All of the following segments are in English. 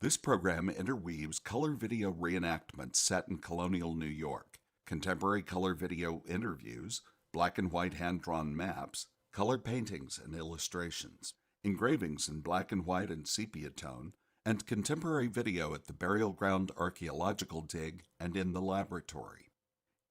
This program interweaves color video reenactments set in colonial New York, contemporary color video interviews, black and white hand-drawn maps, color paintings and illustrations, engravings in black and white and sepia tone, and contemporary video at the burial ground archaeological dig and in the laboratory.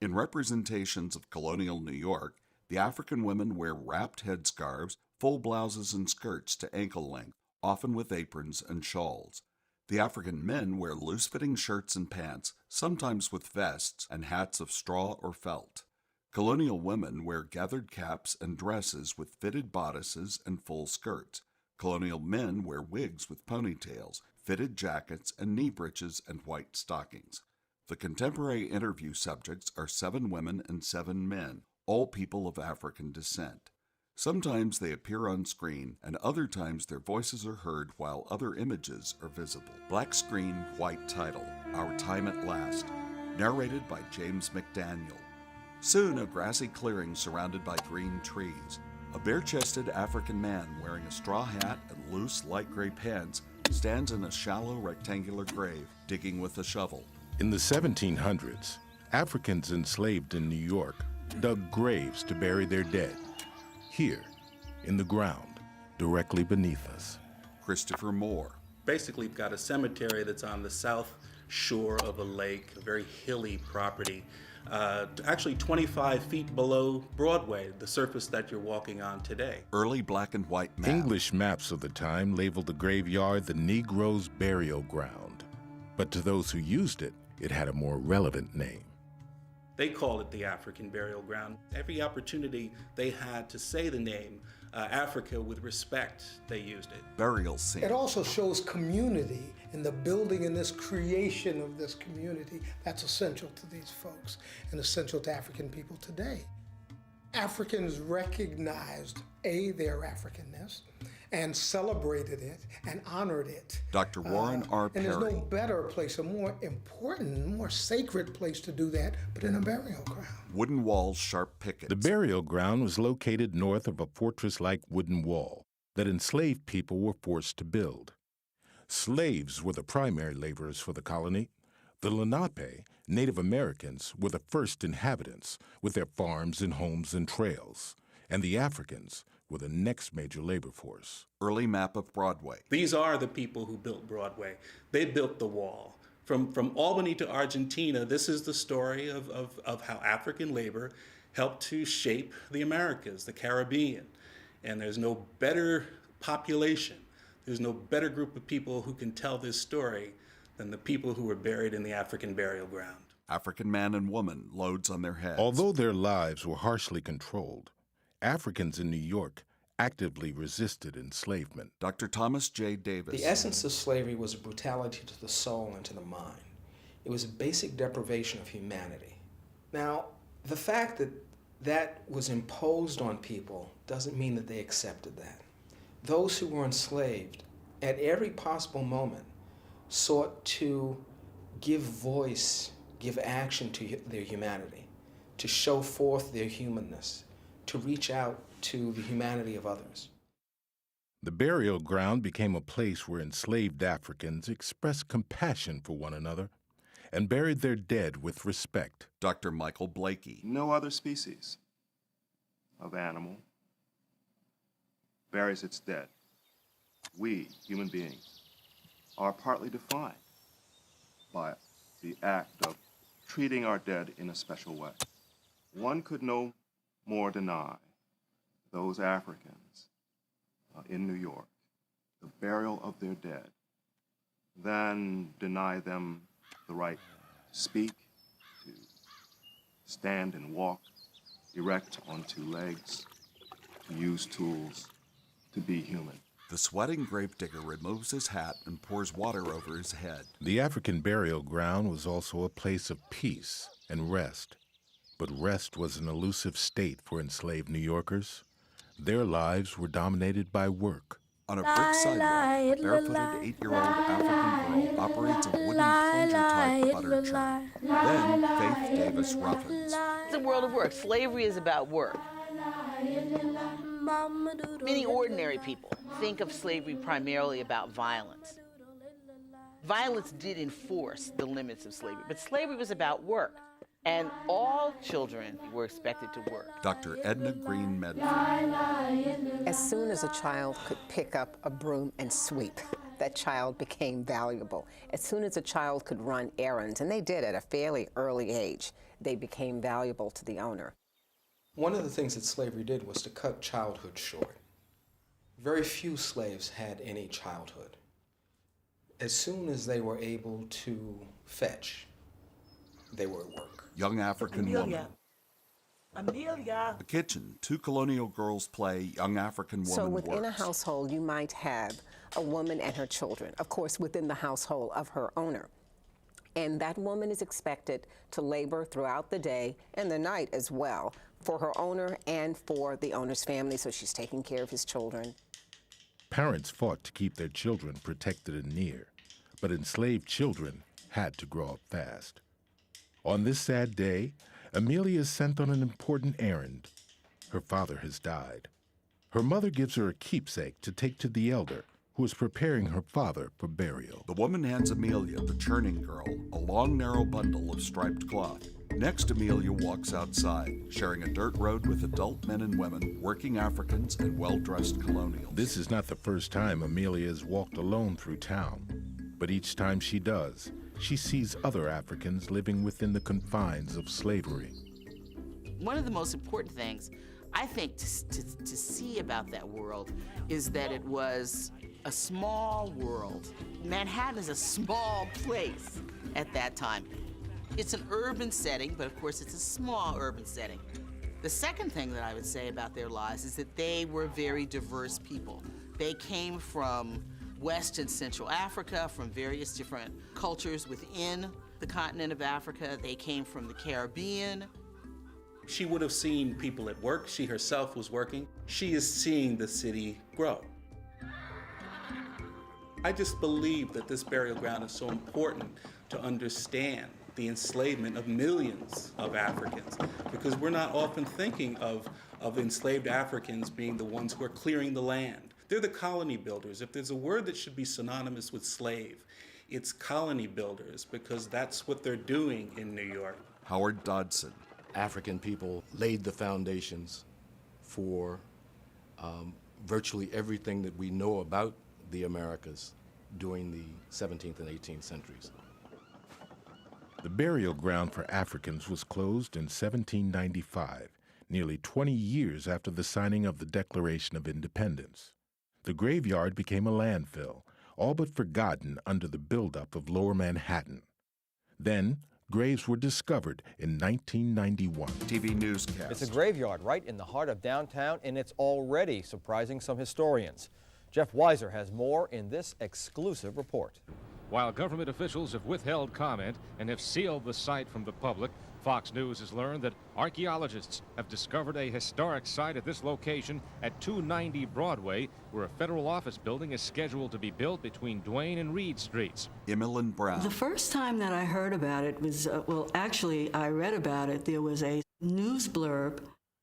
In representations of colonial New York, the African women wear wrapped headscarves, full blouses and skirts to ankle length, often with aprons and shawls. The African men wear loose-fitting shirts and pants, sometimes with vests and hats of straw or felt. Colonial women wear gathered caps and dresses with fitted bodices and full skirts. Colonial men wear wigs with ponytails, fitted jackets and knee breeches and white stockings. The contemporary interview subjects are 7 women and 7 men, all people of African descent. Sometimes they appear on screen, and other times their voices are heard while other images are visible. Black screen, white title, Our Time at Last, narrated by James McDaniel. Soon a grassy clearing surrounded by green trees. A bare-chested African man wearing a straw hat and loose light gray pants stands in a shallow rectangular grave, digging with a shovel. In the 1700s, Africans enslaved in New York dug graves to bury their dead. Here, in the ground, directly beneath us. Christopher Moore. Basically, we've got a cemetery that's on the south shore of a lake, a very hilly property, actually 25 feet below Broadway, the surface that you're walking on today. Early black and white map. English maps of the time labeled the graveyard the Negro's burial ground. But to those who used it, it had a more relevant name. They called it the African burial ground. Every opportunity they had to say the name Africa with respect, they used it. Burial scene. It also shows community in the building and this creation of this community that's essential to these folks and essential to African people today. Africans recognized, their Africanness, and celebrated it and honored it. Dr. Warren R. Perry. And there's no better place, a more important, more sacred place to do that, but in a burial ground. Wooden walls, sharp pickets. The burial ground was located north of a fortress-like wooden wall that enslaved people were forced to build. Slaves were the primary laborers for the colony. The Lenape, Native Americans, were the first inhabitants with their farms and homes and trails, and the Africans were the next major labor force. Early map of Broadway. These are the people who built Broadway. They built the wall. From Albany to Argentina, this is the story of how African labor helped to shape the Americas, the Caribbean. And there's no better population, there's no better group of people who can tell this story than the people who were buried in the African burial ground. African man and woman, loads on their heads. Although their lives were harshly controlled, Africans in New York actively resisted enslavement. Dr. Thomas J. Davis. The essence of slavery was brutality to the soul and to the mind. It was a basic deprivation of humanity. Now, the fact that that was imposed on people doesn't mean that they accepted that. Those who were enslaved, at every possible moment, sought to give voice, give action to their humanity, to show forth their humanness, to reach out to the humanity of others. The burial ground became a place where enslaved Africans expressed compassion for one another and buried their dead with respect. Dr. Michael Blakey. No other species of animal buries its dead. We, human beings, are partly defined by the act of treating our dead in a special way. One could no more deny those Africans in New York the burial of their dead than deny them the right to speak, to stand and walk erect on 2 legs, to use tools, to be human. The sweating gravedigger removes his hat and pours water over his head. The African burial ground was also a place of peace and rest. But rest was an elusive state for enslaved New Yorkers. Their lives were dominated by work. On a brick sidewalk, a barefooted 8-year-old African girl operates a wooden plunger-type butter churn. Then Faith Davis roughens. It's a world of work. Slavery is about work. Many ordinary people think of slavery primarily about violence. Violence did enforce the limits of slavery, but slavery was about work. And all children were expected to work. Dr. Edna Green Medford. As soon as a child could pick up a broom and sweep, that child became valuable. As soon as a child could run errands, and they did at a fairly early age, they became valuable to the owner. One of the things that slavery did was to cut childhood short. Very few slaves had any childhood. As soon as they were able to fetch, they were at work. Young African woman. Amelia. The kitchen. Two colonial girls play young African woman So within works. a household, you might have a woman and her children, of course, within the household of her owner. And that woman is expected to labor throughout the day and the night as well for her owner and for the owner's family, so she's taking care of his children. Parents fought to keep their children protected and near, but enslaved children had to grow up fast. On this sad day, Amelia is sent on an important errand. Her father has died. Her mother gives her a keepsake to take to the elder, who is preparing her father for burial. The woman hands Amelia, the churning girl, a long, narrow bundle of striped cloth. Next, Amelia walks outside, sharing a dirt road with adult men and women, working Africans, and well-dressed colonials. This is not the first time Amelia has walked alone through town, but each time she does, she sees other Africans living within the confines of slavery. One of the most important things, I think, to see about that world is that it was a small world. Manhattan is a small place at that time. It's an urban setting, but of course it's a small urban setting. The second thing that I would say about their lives is that they were very diverse people. They came from West and Central Africa, from various different cultures within the continent of Africa. They came from the Caribbean. She would have seen people at work. She herself was working. She is seeing the city grow. I just believe that this burial ground is so important to understand the enslavement of millions of Africans, because we're not often thinking of enslaved Africans being the ones who are clearing the land. They're the colony builders. If there's a word that should be synonymous with slave, it's colony builders, because that's what they're doing in New York. Howard Dodson. African people laid the foundations for virtually everything that we know about the Americas during the 17th and 18th centuries. The burial ground for Africans was closed in 1795, nearly 20 years after the signing of the Declaration of Independence. The graveyard became a landfill, all but forgotten under the buildup of Lower Manhattan. Then, graves were discovered in 1991. TV newscast. It's a graveyard right in the heart of downtown, and it's already surprising some historians. Jeff Weiser has more in this exclusive report. While government officials have withheld comment and have sealed the site from the public, Fox News has learned that archaeologists have discovered a historic site at this location at 290 Broadway, where a federal office building is scheduled to be built between Duane and Reed Streets. Emmeline Brown. The first time that I heard about it was, actually, I read about it. There was a news blurb.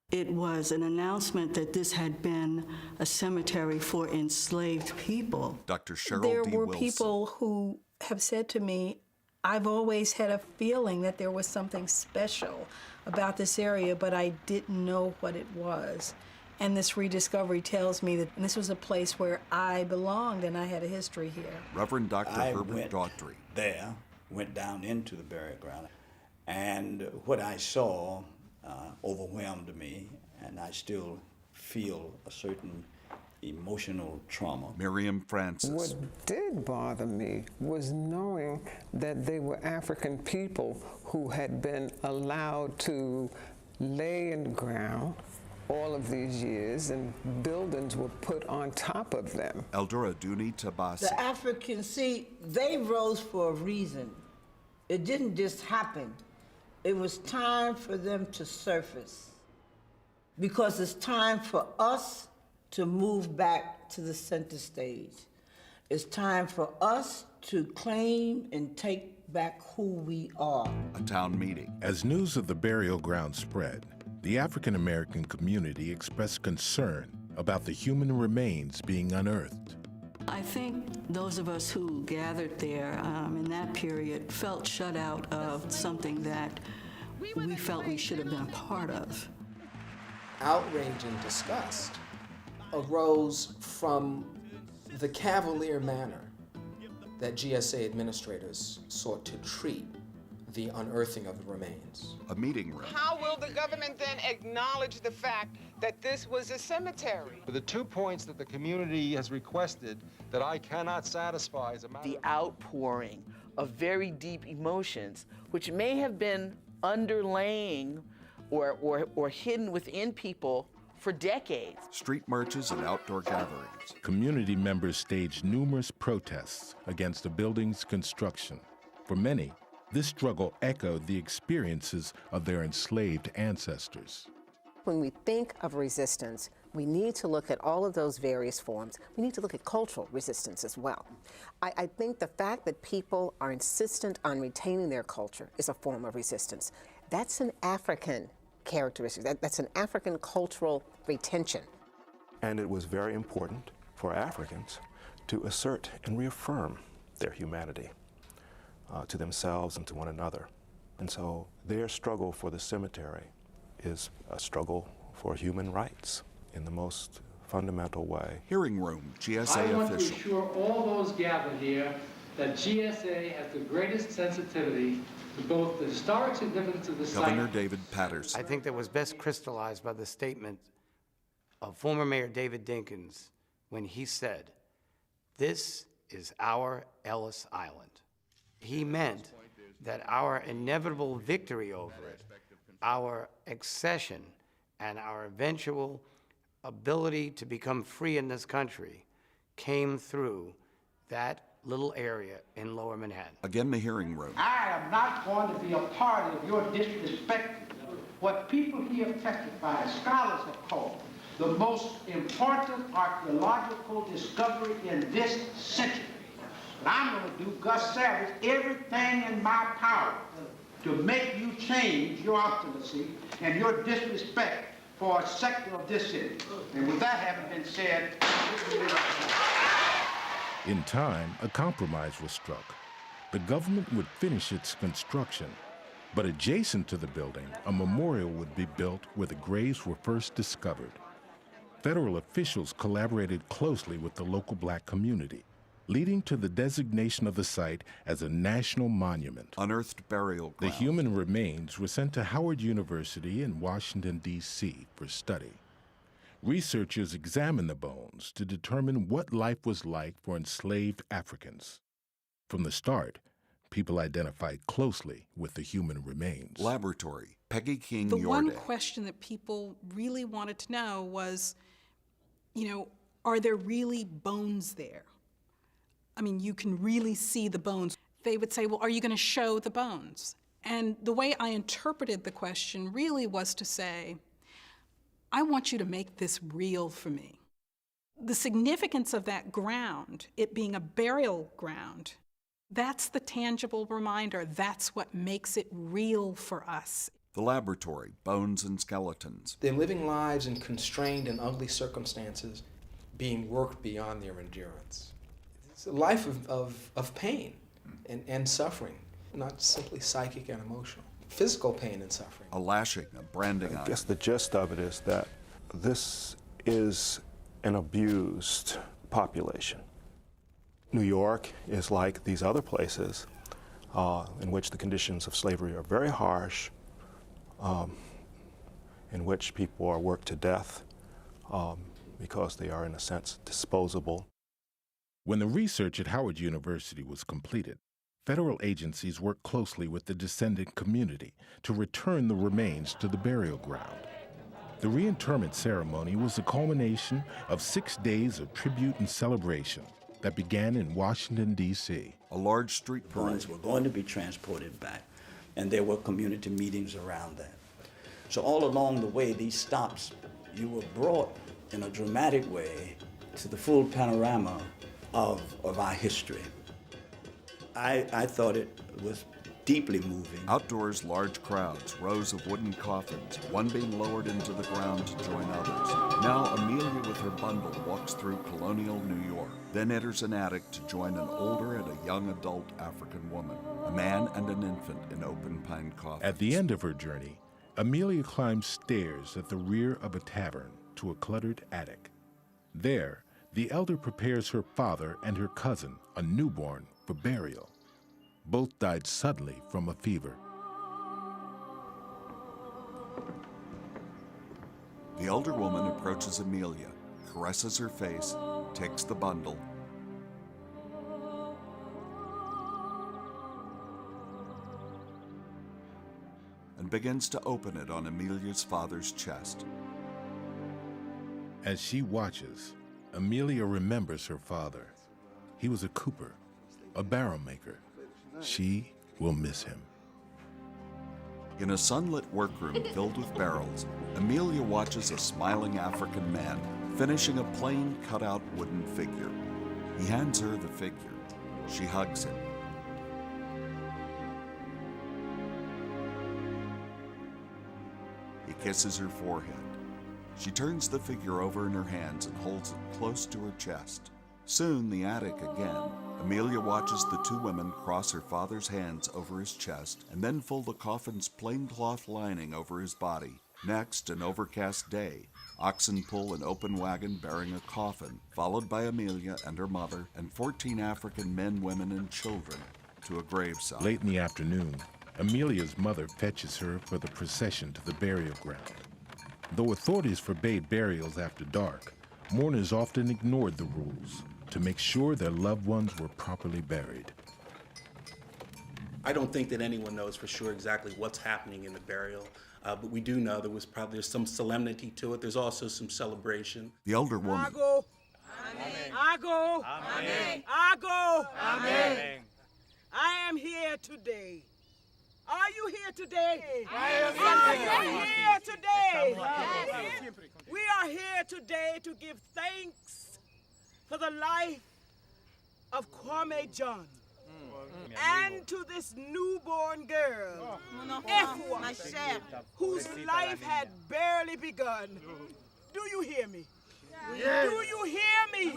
It was an announcement that this had been a cemetery for enslaved people. Dr. Cheryl There D. were Wilson. people who have said to me, I've always had a feeling that there was something special about this area, but I didn't know what it was. And this rediscovery tells me that this was a place where I belonged and I had a history here. Reverend Dr. I Herbert went Daughtry. there, went down into the burial ground, and what I saw overwhelmed me, and I still feel a certain emotional trauma. Miriam Francis. What did bother me was knowing that they were African people who had been allowed to lay in the ground all of these years, and buildings were put on top of them. Eldora Duni Tabasi. The Africans, see, they rose for a reason. It didn't just happen. It was time for them to surface, because it's time for us to move back to the center stage. It's time for us to claim and take back who we are. A town meeting. As news of the burial ground spread, the African American community expressed concern about the human remains being unearthed. I think those of us who gathered there in that period felt shut out of something that we felt we should have been a part of. Outrage and disgust arose from the cavalier manner that GSA administrators sought to treat the unearthing of the remains. A meeting room. How will the government then acknowledge the fact that this was a cemetery? The 2 points that the community has requested that I cannot satisfy is a matter The outpouring of very deep emotions, which may have been underlaying or hidden within people for decades. Street marches and outdoor gatherings. Community members staged numerous protests against the building's construction. For many, this struggle echoed the experiences of their enslaved ancestors. When we think of resistance, we need to look at all of those various forms. We need to look at cultural resistance as well. I think the fact that people are insistent on retaining their culture is a form of resistance. That's an African characteristic. That's an African cultural retention. And it was very important for Africans to assert and reaffirm their humanity to themselves and to one another. And so their struggle for the cemetery is a struggle for human rights in the most fundamental way. Hearing room, GSA I want official. to assure all those gathered here that GSA has the greatest sensitivity to both the historic significance of the site. Governor David Patterson. I think that was best crystallized by the statement of former Mayor David Dinkins when he said, "This is our Ellis Island." He meant that our inevitable victory over it, our accession, and our eventual ability to become free in this country came through that little area in Lower Manhattan. Again, the hearing room. I am not going to be a part of your disrespect. What people here testify, scholars have called, the most important archaeological discovery in this century. And I'm going to do, Gus Savage, everything in my power to make you change your obstinacy and your disrespect for a sector of this city. And with that having been said, In time, a compromise was struck. The government would finish its construction, but adjacent to the building, a memorial would be built where the graves were first discovered. Federal officials collaborated closely with the local black community, leading to the designation of the site as a national monument. Unearthed burial ground. The human remains were sent to Howard University in Washington, D.C. for study. Researchers examined the bones to determine what life was like for enslaved Africans. From the start, people identified closely with the human remains. Laboratory, Peggy King The one Yorday. question that people really wanted to know was, are there really bones there? I mean, you can really see the bones. They would say, well, are you going to show the bones? And the way I interpreted the question really was to say, I want you to make this real for me. The significance of that ground, it being a burial ground, that's the tangible reminder. That's what makes it real for us. The laboratory, bones and skeletons. They're living lives in constrained and ugly circumstances, being worked beyond their endurance. It's a life of pain and suffering, not simply psychic and emotional. Physical pain and suffering. A lashing, a branding iron. I guess the gist of it is that this is an abused population. New York is like these other places in which the conditions of slavery are very harsh, in which people are worked to death because they are, in a sense, disposable. When the research at Howard University was completed, federal agencies worked closely with the descendant community to return the remains to the burial ground. The reinterment ceremony was the culmination of 6 days of tribute and celebration that began in Washington, D.C. A large street parade. Bones were going to be transported back, and there were community meetings around that. So all along the way, these stops, you were brought in a dramatic way to the full panorama of our history. I thought it was deeply moving. Outdoors, large crowds, rows of wooden coffins, one being lowered into the ground to join others. Now Amelia with her bundle walks through colonial New York, then enters an attic to join an older and a young adult African woman, a man and an infant in open pine coffins. At the end of her journey, Amelia climbs stairs at the rear of a tavern to a cluttered attic. There, the elder prepares her father and her cousin, a newborn, for burial. Both died suddenly from a fever. The elder woman approaches Amelia, caresses her face, takes the bundle, and begins to open it on Amelia's father's chest. As she watches, Amelia remembers her father. He was a cooper, a barrel maker. She will miss him. In a sunlit workroom filled with barrels, Amelia watches a smiling African man finishing a plain cut-out wooden figure. He hands her the figure. She hugs it. He kisses her forehead. She turns the figure over in her hands and holds it close to her chest. Soon, the attic again. Amelia watches the two women cross her father's hands over his chest and then fold the coffin's plain cloth lining over his body. Next, an overcast day. Oxen pull an open wagon bearing a coffin, followed by Amelia and her mother and 14 African men, women, and children to a graveside. Late in the afternoon, Amelia's mother fetches her for the procession to the burial ground. Though authorities forbade burials after dark, mourners often ignored the rules to make sure their loved ones were properly buried. I don't think that anyone knows for sure exactly what's happening in the burial, but we do know there's some solemnity to it. There's also some celebration. The elder woman. I go. Amen. I am here today. Are you here today? Are you here today? We are here today to give thanks for the life of Kwame John and to this newborn girl, Efwa, whose life had barely begun. Do you hear me? Yes. Do you hear me?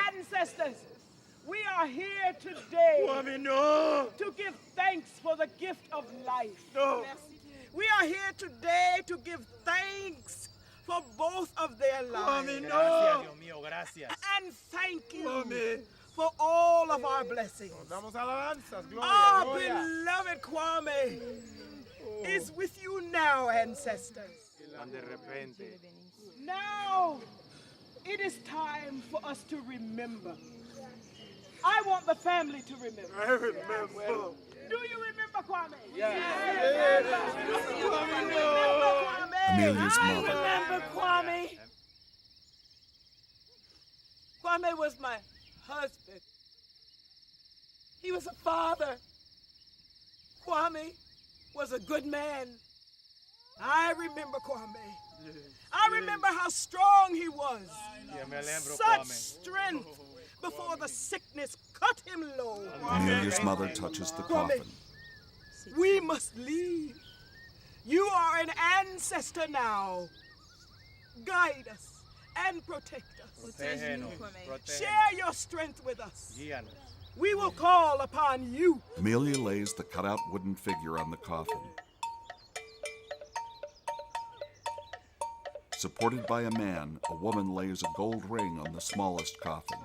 Ancestors, we are here today to give thanks for the gift of life. We are here today to give thanks for both of their lives. And thank you for all of our blessings. Our beloved Kwame is with you now, ancestors. Now, it is time for us to remember. I want the family to remember. I remember. Do you remember Kwame? Yes. Do you remember Kwame? Amelia's I mother. remember Kwame. Kwame was my husband. He was a father. Kwame was a good man. I remember Kwame. I remember how strong he was. Such strength before the sickness cut him low. Amelia's mother touches the coffin. We must leave. You are an ancestor now. Guide us and protect us. Share your strength with us. We will call upon you. Amelia lays the cutout wooden figure on the coffin. Supported by a man, a woman lays a gold ring on the smallest coffin.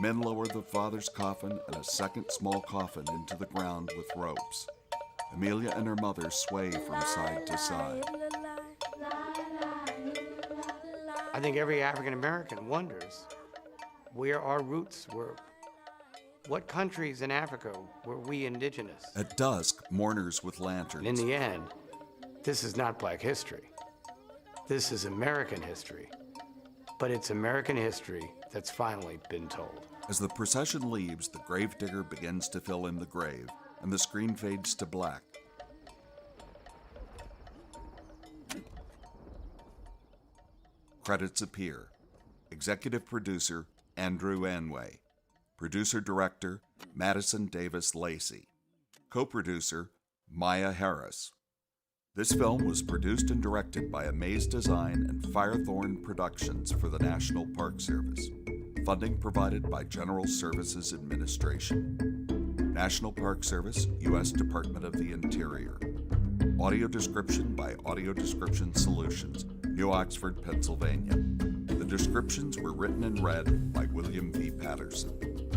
Men lower the father's coffin and a second small coffin into the ground with ropes. Amelia and her mother sway from side to side. I think every African American wonders where our roots were. What countries in Africa were we indigenous? At dusk, mourners with lanterns. In the end, this is not Black history. This is American history. But it's American history that's finally been told. As the procession leaves, the gravedigger begins to fill in the grave, and the screen fades to black. Credits appear. Executive producer, Andrew Anway. Producer-director, Madison Davis Lacey. Co-producer, Maya Harris. This film was produced and directed by Amaze Design and Firethorn Productions for the National Park Service. Funding provided by General Services Administration. National Park Service, U.S. Department of the Interior. Audio description by Audio Description Solutions, New Oxford, Pennsylvania. The descriptions were written and read by William V. Patterson.